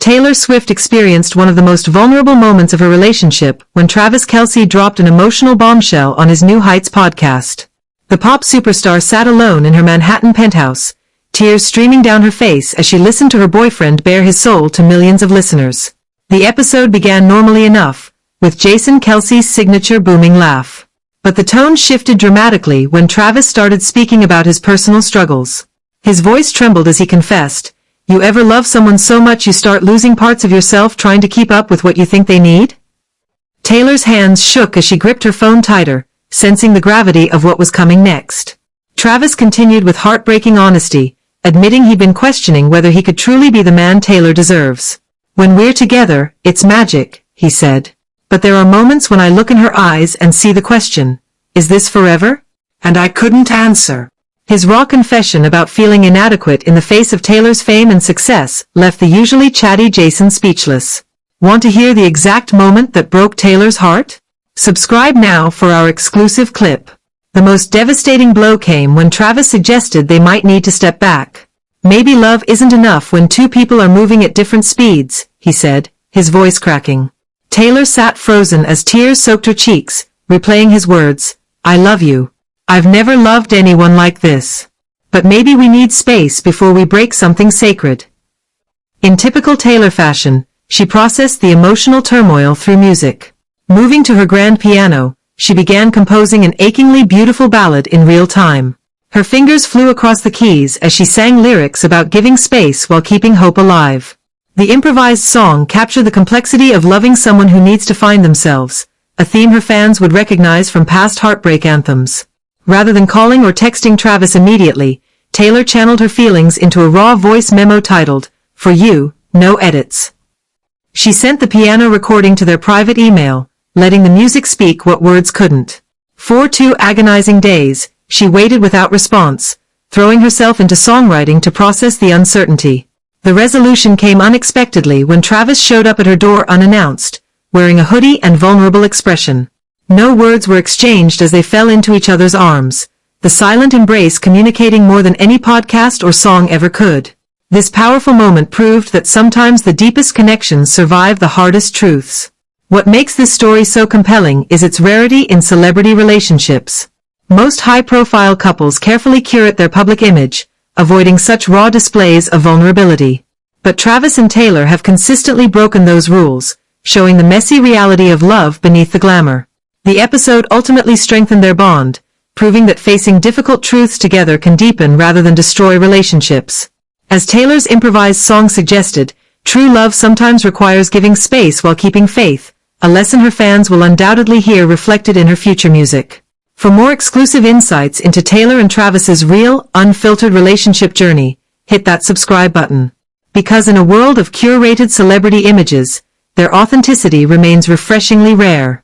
Taylor Swift experienced one of the most vulnerable moments of her relationship when Travis Kelce dropped an emotional bombshell on his New Heights podcast. The pop superstar sat alone in her Manhattan penthouse, tears streaming down her face as she listened to her boyfriend bare his soul to millions of listeners. The episode began normally enough, with Jason Kelce's signature booming laugh. But the tone shifted dramatically when Travis started speaking about his personal struggles. His voice trembled as he confessed, "You ever love someone so much you start losing parts of yourself trying to keep up with what you think they need?" Taylor's hands shook as she gripped her phone tighter, sensing the gravity of what was coming next. Travis continued with heartbreaking honesty, admitting he'd been questioning whether he could truly be the man Taylor deserves. "When we're together, it's magic," he said. "But there are moments when I look in her eyes and see the question, is this forever?" And I couldn't answer. His raw confession about feeling inadequate in the face of Taylor's fame and success left the usually chatty Jason speechless. Want to hear the exact moment that broke Taylor's heart? Subscribe now for our exclusive clip. The most devastating blow came when Travis suggested they might need to step back. "Maybe love isn't enough when two people are moving at different speeds," he said, his voice cracking. Taylor sat frozen as tears soaked her cheeks, replaying his words, "I love you. I've never loved anyone like this. But maybe we need space before we break something sacred." In typical Taylor fashion, she processed the emotional turmoil through music. Moving to her grand piano, she began composing an achingly beautiful ballad in real time. Her fingers flew across the keys as she sang lyrics about giving space while keeping hope alive. The improvised song captured the complexity of loving someone who needs to find themselves, a theme her fans would recognize from past heartbreak anthems. Rather than calling or texting Travis immediately, Taylor channeled her feelings into a raw voice memo titled, "For You, No Edits." She sent the piano recording to their private email, letting the music speak what words couldn't. For 2 agonizing days, she waited without response, throwing herself into songwriting to process the uncertainty. The resolution came unexpectedly when Travis showed up at her door unannounced, wearing a hoodie and vulnerable expression. No words were exchanged as they fell into each other's arms, the silent embrace communicating more than any podcast or song ever could. This powerful moment proved that sometimes the deepest connections survive the hardest truths. What makes this story so compelling is its rarity in celebrity relationships. Most high-profile couples carefully curate their public image, avoiding such raw displays of vulnerability. But Travis and Taylor have consistently broken those rules, showing the messy reality of love beneath the glamour. The episode ultimately strengthened their bond, proving that facing difficult truths together can deepen rather than destroy relationships. As Taylor's improvised song suggested, true love sometimes requires giving space while keeping faith, a lesson her fans will undoubtedly hear reflected in her future music. For more exclusive insights into Taylor and Travis's real, unfiltered relationship journey, hit that subscribe button. Because in a world of curated celebrity images, their authenticity remains refreshingly rare.